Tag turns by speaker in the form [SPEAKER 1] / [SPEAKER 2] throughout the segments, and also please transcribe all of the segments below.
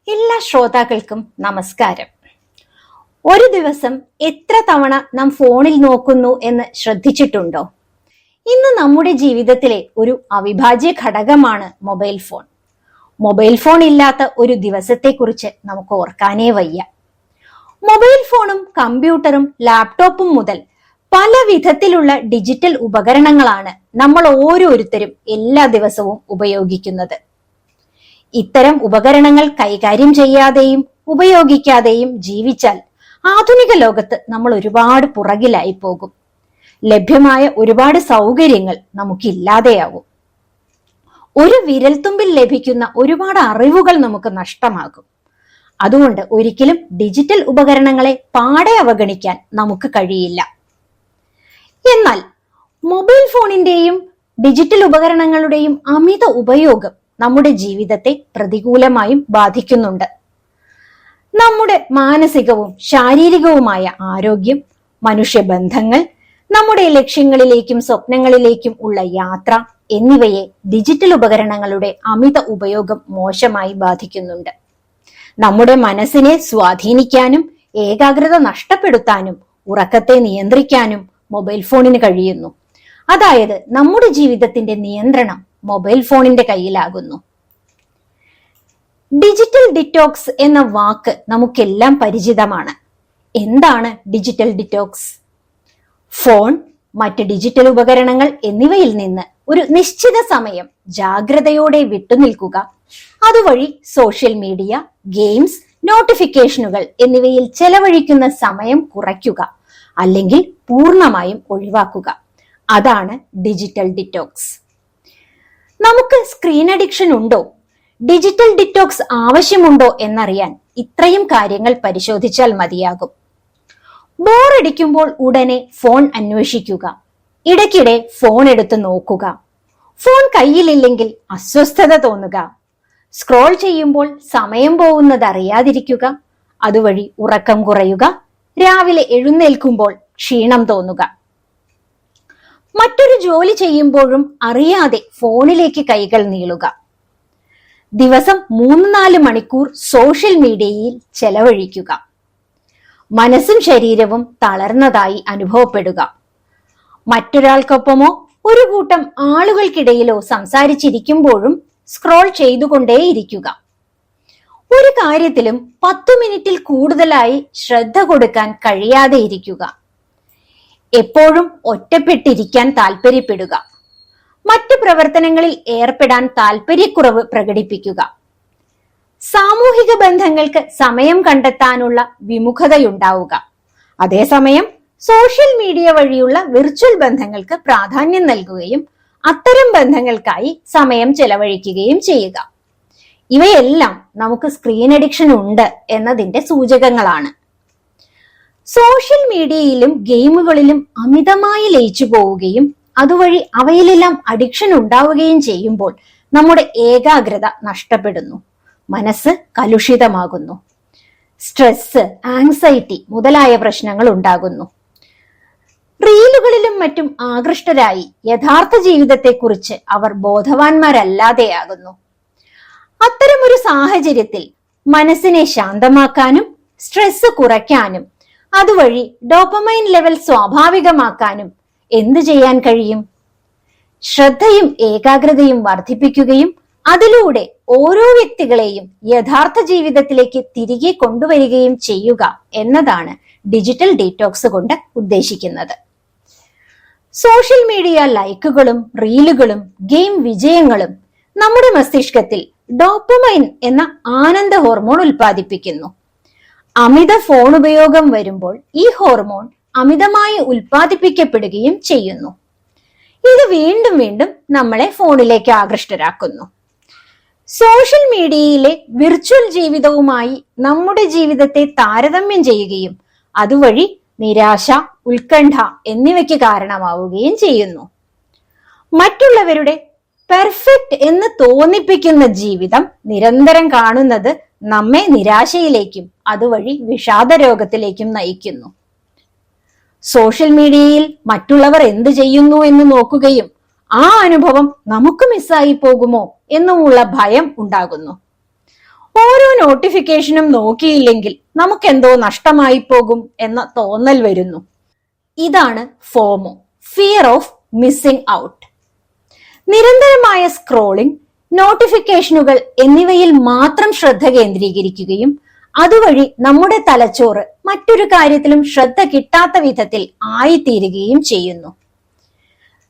[SPEAKER 1] എല്ലാ ശ്രോതാക്കൾക്കും നമസ്കാരം. ഒരു ദിവസം എത്ര തവണ നാം ഫോണിൽ നോക്കുന്നു എന്ന് ശ്രദ്ധിച്ചിട്ടുണ്ടോ? ഇന്ന് നമ്മുടെ ജീവിതത്തിലെ ഒരു അവിഭാജ്യ ഘടകമാണ് മൊബൈൽ ഫോൺ. മൊബൈൽ ഫോൺ ഇല്ലാത്ത ഒരു ദിവസത്തെക്കുറിച്ച് നമുക്ക് ഓർക്കാനേ വയ്യ. മൊബൈൽ ഫോണും കമ്പ്യൂട്ടറും ലാപ്ടോപ്പും മുതൽ പല വിധത്തിലുള്ള ഡിജിറ്റൽ ഉപകരണങ്ങളാണ് നമ്മൾ ഓരോരുത്തരും എല്ലാ ദിവസവും ഉപയോഗിക്കുന്നത്. ഇത്തരം ഉപകരണങ്ങൾ കൈകാര്യം ചെയ്യാതെയും ഉപയോഗിക്കാതെയും ജീവിച്ചാൽ ആധുനിക ലോകത്ത് നമ്മൾ ഒരുപാട് പുറകിലായി പോകും. ലഭ്യമായ ഒരുപാട് സൗകര്യങ്ങൾ നമുക്കില്ലാതെയാവും. ഒരു വിരൽത്തുമ്പിൽ ലഭിക്കുന്ന ഒരുപാട് അറിവുകൾ നമുക്ക് നഷ്ടമാകും. അതുകൊണ്ട് ഒരിക്കലും ഡിജിറ്റൽ ഉപകരണങ്ങളെ പാടെ അവഗണിക്കാൻ നമുക്ക് കഴിയില്ല. എന്നാൽ മൊബൈൽ ഫോണിന്റെയും ഡിജിറ്റൽ ഉപകരണങ്ങളുടെയും അമിത ഉപയോഗം നമ്മുടെ ജീവിതത്തെ പ്രതികൂലമായും ബാധിക്കുന്നുണ്ട്. നമ്മുടെ മാനസികവും ശാരീരികവുമായ ആരോഗ്യം, മനുഷ്യബന്ധങ്ങൾ, നമ്മുടെ ലക്ഷ്യങ്ങളിലേക്കും സ്വപ്നങ്ങളിലേക്കും ഉള്ള യാത്ര എന്നിവയെ ഡിജിറ്റൽ ഉപകരണങ്ങളുടെ അമിത ഉപയോഗം മോശമായി ബാധിക്കുന്നുണ്ട്. നമ്മുടെ മനസ്സിനെ സ്വാധീനിക്കാനും ഏകാഗ്രത നഷ്ടപ്പെടുത്താനും ഉറക്കത്തെ നിയന്ത്രിക്കാനും മൊബൈൽ ഫോണിന് കഴിയുന്നു. അതായത് നമ്മുടെ ജീവിതത്തിന്റെ നിയന്ത്രണം മൊബൈൽ ഫോണിന്റെ കയ്യിലാകുന്നു. ഡിജിറ്റൽ ഡിറ്റോക്സ് എന്ന വാക്ക് നമുക്കെല്ലാം പരിചിതമാണ്. എന്താണ് ഡിജിറ്റൽ ഡിറ്റോക്സ്? ഫോൺ, മറ്റ് ഡിജിറ്റൽ ഉപകരണങ്ങൾ എന്നിവയിൽ നിന്ന് ഒരു നിശ്ചിത സമയം ജാഗ്രതയോടെ വിട്ടുനിൽക്കുക, അതുവഴി സോഷ്യൽ മീഡിയ, ഗെയിംസ്, നോട്ടിഫിക്കേഷനുകൾ എന്നിവയിൽ ചെലവഴിക്കുന്ന സമയം കുറയ്ക്കുക, അല്ലെങ്കിൽ പൂർണ്ണമായും ഒഴിവാക്കുക. അതാണ് ഡിജിറ്റൽ ഡിറ്റോക്സ്. നമുക്ക് സ്ക്രീൻ അഡിക്ഷൻ ഉണ്ടോ, ഡിജിറ്റൽ ഡിറ്റോക്സ് ആവശ്യമുണ്ടോ എന്നറിയാൻ ഇത്രയും കാര്യങ്ങൾ പരിശോധിച്ചാൽ മതിയാകും. ബോറടിക്കുമ്പോൾ ഉടനെ ഫോൺ അന്വേഷിക്കുക, ഇടയ്ക്കിടെ ഫോൺ എടുത്ത് നോക്കുക, ഫോൺ കയ്യിലില്ലെങ്കിൽ അസ്വസ്ഥത തോന്നുക, സ്ക്രോൾ ചെയ്യുമ്പോൾ സമയം പോകുന്നത് അറിയാതിരിക്കുക, അതുവഴി ഉറക്കം കുറയുക, രാവിലെ എഴുന്നേൽക്കുമ്പോൾ ക്ഷീണം തോന്നുക, മറ്റൊരു ജോലി ചെയ്യുമ്പോഴും അറിയാതെ ഫോണിലേക്ക് കൈകൾ നീളുക, ദിവസം 3-4 മണിക്കൂർ സോഷ്യൽ മീഡിയയിൽ ചെലവഴിക്കുക, മനസ്സും ശരീരവും തളർന്നതായി അനുഭവപ്പെടുക, മറ്റൊരാൾക്കൊപ്പമോ ഒരു കൂട്ടം ആളുകൾക്കിടയിലോ സംസാരിച്ചിരിക്കുമ്പോഴും സ്ക്രോൾ ചെയ്തുകൊണ്ടേയിരിക്കുക, ഒരു കാര്യത്തിലും 10 മിനിറ്റിൽ കൂടുതലായി ശ്രദ്ധ കൊടുക്കാൻ കഴിയാതെ ഇരിക്കുക, എപ്പോഴും ഒറ്റപ്പെട്ടിരിക്കാൻ താല്പര്യപ്പെടുക, മറ്റു പ്രവർത്തനങ്ങളിൽ ഏർപ്പെടാൻ താല്പര്യക്കുറവ് പ്രകടിപ്പിക്കുക, സാമൂഹിക ബന്ധങ്ങൾക്ക് സമയം കണ്ടെത്താനുള്ള വിമുഖതയുണ്ടാവുക, അതേസമയം സോഷ്യൽ മീഡിയ വഴിയുള്ള വിർച്വൽ ബന്ധങ്ങൾക്ക് പ്രാധാന്യം നൽകുകയും അത്തരം ബന്ധങ്ങൾക്കായി സമയം ചെലവഴിക്കുകയും ചെയ്യുക. ഇവയെല്ലാം നമുക്ക് സ്ക്രീൻ അഡിക്ഷൻ ഉണ്ട് എന്നതിന്റെ സൂചകങ്ങളാണ്. സോഷ്യൽ മീഡിയയിലും ഗെയിമുകളിലും അമിതമായി ലയിച്ചു പോവുകയും അതുവഴി അവയിലെല്ലാം അഡിക്ഷൻ ഉണ്ടാവുകയും ചെയ്യുമ്പോൾ നമ്മുടെ ഏകാഗ്രത നഷ്ടപ്പെടുന്നു, മനസ്സ് കലുഷിതമാകുന്നു, സ്ട്രെസ്, ആങ്സൈറ്റി മുതലായ പ്രശ്നങ്ങൾ ഉണ്ടാകുന്നു. റീലുകളിലും മറ്റും ആകൃഷ്ടരായി യഥാർത്ഥ ജീവിതത്തെക്കുറിച്ച് അവർ ബോധവാന്മാരല്ലാതെയാകുന്നു. അത്തരമൊരു സാഹചര്യത്തിൽ മനസ്സിനെ ശാന്തമാക്കാനും സ്ട്രെസ് കുറയ്ക്കാനും അതുവഴി ഡോപ്പമൈൻ ലെവൽ സ്വാഭാവികമാക്കാനും എന്തു ചെയ്യാൻ കഴിയും? ശ്രദ്ധയും ഏകാഗ്രതയും വർദ്ധിപ്പിക്കുകയും അതിലൂടെ ഓരോ വ്യക്തികളെയും യഥാർത്ഥ ജീവിതത്തിലേക്ക് തിരികെ കൊണ്ടുവരികയും ചെയ്യുക എന്നതാണ് ഡിജിറ്റൽ ഡീറ്റോക്സ് കൊണ്ട് ഉദ്ദേശിക്കുന്നത്. സോഷ്യൽ മീഡിയ ലൈക്കുകളും റീലുകളും ഗെയിം വിജയങ്ങളും നമ്മുടെ മസ്തിഷ്കത്തിൽ ഡോപ്പമൈൻ എന്ന ആനന്ദ ഹോർമോൺ ഉൽപ്പാദിപ്പിക്കുന്നു. അമിത ഫോൺ ഉപയോഗം വരുമ്പോൾ ഈ ഹോർമോൺ അമിതമായി ഉൽപ്പാദിപ്പിക്കപ്പെടുകയും ചെയ്യുന്നു. ഇത് വീണ്ടും വീണ്ടും നമ്മളെ ഫോണിലേക്ക് ആകൃഷ്ടരാക്കുന്നു. സോഷ്യൽ മീഡിയയിലെ വിർച്വൽ ജീവിതവുമായി നമ്മുടെ ജീവിതത്തെ താരതമ്യം ചെയ്യുകയും അതുവഴി നിരാശ, ഉത്കണ്ഠ എന്നിവയ്ക്ക് കാരണമാവുകയും ചെയ്യുന്നു. മറ്റുള്ളവരുടെ പെർഫെക്റ്റ് എന്ന് തോന്നിപ്പിക്കുന്ന ജീവിതം നിരന്തരം കാണുന്നത് നമ്മെ നിരാശയിലേക്കും അതുവഴി വിഷാദ രോഗത്തിലേക്കും നയിക്കുന്നു. സോഷ്യൽ മീഡിയയിൽ മറ്റുള്ളവർ എന്ത് ചെയ്യുന്നു എന്ന് നോക്കുകയും ആ അനുഭവം നമുക്ക് മിസ്സായി പോകുമോ എന്നുമുള്ള ഭയം ഉണ്ടാകുന്നു. ഓരോ നോട്ടിഫിക്കേഷനും നോക്കിയില്ലെങ്കിൽ നമുക്കെന്തോ നഷ്ടമായി പോകും എന്ന തോന്നൽ വരുന്നു. ഇതാണ് ഫോമോ, ഫിയർ ഓഫ് മിസ്സിംഗ് ഔട്ട്. നിരന്തരമായ സ്ക്രോളിംഗ്, നോട്ടിഫിക്കേഷനുകൾ എന്നിവയിൽ മാത്രം ശ്രദ്ധ കേന്ദ്രീകരിക്കുകയും അതുവഴി നമ്മുടെ തലച്ചോറ് മറ്റൊരു കാര്യത്തിലും ശ്രദ്ധ കിട്ടാത്ത വിധത്തിൽ ആയിത്തീരുകയും ചെയ്യുന്നു.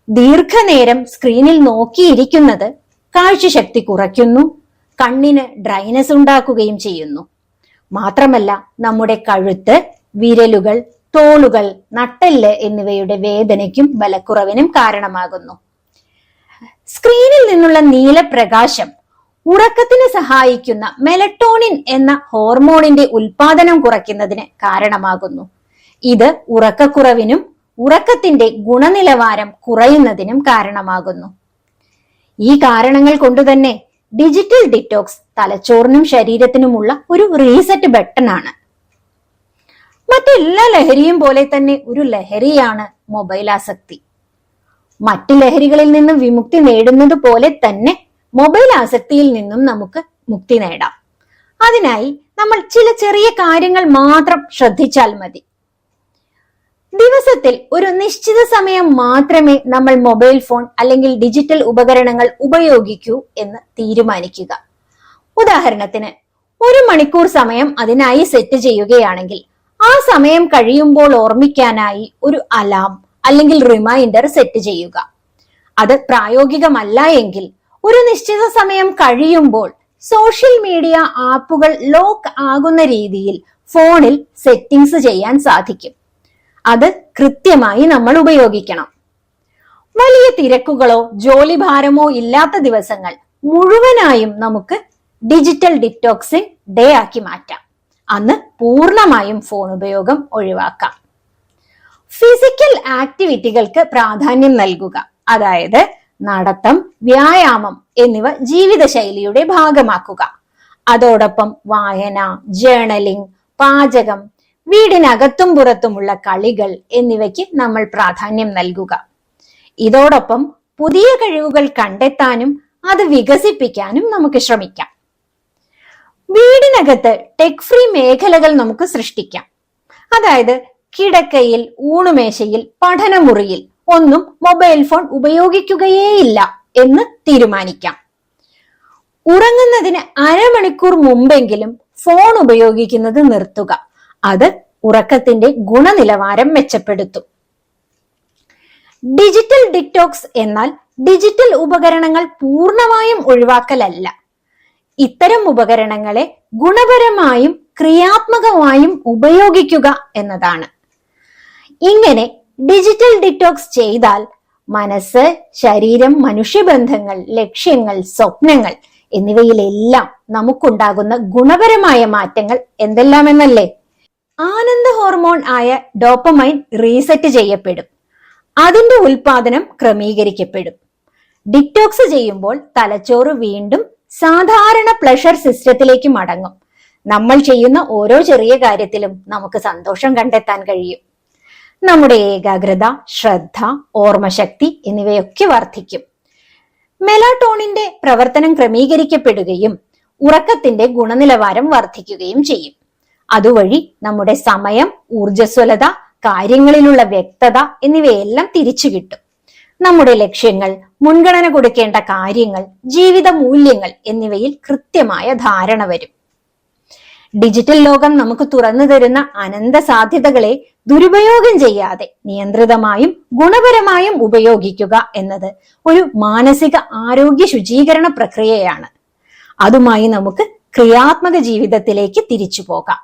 [SPEAKER 1] ദീർഘനേരം സ്ക്രീനിൽ നോക്കിയിരിക്കുന്നത് കാഴ്ചശക്തി കുറയ്ക്കുന്നു, കണ്ണിന് ഡ്രൈനസ് ഉണ്ടാക്കുകയും ചെയ്യുന്നു. മാത്രമല്ല, നമ്മുടെ കഴുത്ത്, വിരലുകൾ, തോളുകൾ, നട്ടെല്ല് എന്നിവയുടെ വേദനയ്ക്കും ബലക്കുറവിനും കാരണമാകുന്നു. സ്ക്രീനിൽ നിന്നുള്ള നീലപ്രകാശം ഉറക്കത്തിന് സഹായിക്കുന്ന മെലറ്റോണിൻ എന്ന ഹോർമോണിന്റെ ഉൽപാദനം കുറയ്ക്കുന്നതിന് കാരണമാകുന്നു. ഇത് ഉറക്കക്കുറവിനും ഉറക്കത്തിന്റെ ഗുണനിലവാരം കുറയുന്നതിനും കാരണമാകുന്നു. ഈ കാരണങ്ങൾ കൊണ്ടുതന്നെ ഡിജിറ്റൽ ഡിറ്റോക്സ് തലച്ചോറിനും ശരീരത്തിനുമുള്ള ഒരു റീസെറ്റ് ബട്ടൺ ആണ്. മറ്റെല്ലാ ലഹരിയും പോലെ തന്നെ ഒരു ലഹരിയാണ് മൊബൈൽ ആസക്തി. മറ്റ് ലഹരികളിൽ നിന്നും വിമുക്തി നേടുന്നത് പോലെ തന്നെ മൊബൈൽ ആസക്തിയിൽ നിന്നും നമുക്ക് മുക്തി നേടാം. അതിനായി നമ്മൾ ചില ചെറിയ കാര്യങ്ങൾ മാത്രം ശ്രദ്ധിച്ചാൽ മതി. ദിവസത്തിൽ ഒരു നിശ്ചിത സമയം മാത്രമേ നമ്മൾ മൊബൈൽ ഫോൺ അല്ലെങ്കിൽ ഡിജിറ്റൽ ഉപകരണങ്ങൾ ഉപയോഗിക്കൂ എന്ന് തീരുമാനിക്കുക. ഉദാഹരണത്തിന് 1 മണിക്കൂർ സമയം അതിനായി സെറ്റ് ചെയ്യുകയാണെങ്കിൽ ആ സമയം കഴിയുമ്പോൾ ഓർമ്മിക്കാനായി ഒരു അലാം അല്ലെങ്കിൽ റിമൈൻഡർ സെറ്റ് ചെയ്യുക. അത് പ്രായോഗികമല്ല എങ്കിൽ ഒരു നിശ്ചിത സമയം കഴിയുമ്പോൾ സോഷ്യൽ മീഡിയ ആപ്പുകൾ ലോക്ക് ആകുന്ന രീതിയിൽ ഫോണിൽ സെറ്റിംഗ്സ് ചെയ്യാൻ സാധിക്കും. അത് കൃത്യമായി നമ്മൾ ഉപയോഗിക്കണം. വലിയ തിരക്കുകളോ ജോലിഭാരമോ ഇല്ലാത്ത ദിവസങ്ങൾ മുഴുവനായും നമുക്ക് ഡിജിറ്റൽ ഡിറ്റോക്സിംഗ് ഡേ ആക്കി മാറ്റാം. അന്ന് പൂർണ്ണമായും ഫോൺ ഉപയോഗം ഒഴിവാക്കാം. ഫിസിക്കൽ ആക്ടിവിറ്റികൾക്ക് പ്രാധാന്യം നൽകുക. അതായത് നടത്തം, വ്യായാമം എന്നിവ ജീവിതശൈലിയുടെ ഭാഗമാക്കുക. അതോടൊപ്പം വായന, ജേർണലിംഗ്, പാചകം, വീടിനകത്തും പുറത്തുമുള്ള കളികൾ എന്നിവയ്ക്ക് നമ്മൾ പ്രാധാന്യം നൽകുക. ഇതോടൊപ്പം പുതിയ കഴിവുകൾ കണ്ടെത്താനും അത് വികസിപ്പിക്കാനും നമുക്ക് ശ്രമിക്കാം. വീടിനകത്ത് ടെക് ഫ്രീ മേഖലകൾ നമുക്ക് സൃഷ്ടിക്കാം. അതായത് കിടക്കയിൽ, ഊണുമേശയിൽ, പഠനമുറിയിൽ ഒന്നും മൊബൈൽ ഫോൺ ഉപയോഗിക്കുകയേയില്ല എന്ന് തീരുമാനിക്കാം. ഉറങ്ങുന്നതിന് അരമണിക്കൂർ മുമ്പെങ്കിലും ഫോൺ ഉപയോഗിക്കുന്നത് നിർത്തുക. അത് ഉറക്കത്തിന്റെ ഗുണനിലവാരം മെച്ചപ്പെടുത്തും. ഡിജിറ്റൽ ഡിറ്റോക്സ് എന്നാൽ ഡിജിറ്റൽ ഉപകരണങ്ങൾ പൂർണ്ണമായും ഒഴിവാക്കലല്ല. ഇത്തരം ഉപകരണങ്ങളെ ഗുണപരമായും ക്രിയാത്മകമായും ഉപയോഗിക്കുക എന്നതാണ്. ഇങ്ങനെ ഡിജിറ്റൽ ഡിറ്റോക്സ് ചെയ്താൽ മനസ്സ്, ശരീരം, മനുഷ്യബന്ധങ്ങൾ, ലക്ഷ്യങ്ങൾ, സ്വപ്നങ്ങൾ എന്നിവയിലെല്ലാം നമുക്കുണ്ടാകുന്ന ഗുണപരമായ മാറ്റങ്ങൾ എന്തെല്ലാമെന്നല്ലേ? ആനന്ദ ഹോർമോൺ ആയ ഡോപ്പമൈൻ റീസെറ്റ് ചെയ്യപ്പെടും. അതിന്റെ ഉൽപാദനം ക്രമീകരിക്കപ്പെടും. ഡിറ്റോക്സ് ചെയ്യുമ്പോൾ തലച്ചോറ് വീണ്ടും സാധാരണ പ്ലഷർ സിസ്റ്റത്തിലേക്ക് മടങ്ങും. നമ്മൾ ചെയ്യുന്ന ഓരോ ചെറിയ കാര്യത്തിലും നമുക്ക് സന്തോഷം കണ്ടെത്താൻ കഴിയും. നമ്മുടെ ഏകാഗ്രത, ശ്രദ്ധ, ഓർമ്മശക്തി എന്നിവയൊക്കെ വർദ്ധിക്കും. മെലാറ്റോണിന്റെ പ്രവർത്തനം ക്രമീകരിക്കപ്പെടുകയും ഉറക്കത്തിന്റെ ഗുണനിലവാരം വർദ്ധിക്കുകയും ചെയ്യും. അതുവഴി നമ്മുടെ സമയം, ഊർജ്ജസ്വലത, കാര്യങ്ങളിലുള്ള വ്യക്തത എന്നിവയെല്ലാം തിരിച്ചു കിട്ടും. നമ്മുടെ ലക്ഷ്യങ്ങൾ, മുൻഗണന കൊടുക്കേണ്ട കാര്യങ്ങൾ, ജീവിത മൂല്യങ്ങൾ എന്നിവയിൽ കൃത്യമായ ധാരണ വരും. ഡിജിറ്റൽ ലോകം നമുക്ക് തുറന്നു തരുന്ന അനന്ത സാധ്യതകളെ ദുരുപയോഗം ചെയ്യാതെ നിയന്ത്രിതമായും ഗുണപരമായും ഉപയോഗിക്കുക എന്നത് ഒരു മാനസിക ആരോഗ്യ ശുചീകരണ പ്രക്രിയയാണ്. അതുമായി നമുക്ക് ക്രിയാത്മക ജീവിതത്തിലേക്ക് തിരിച്ചു പോകാം.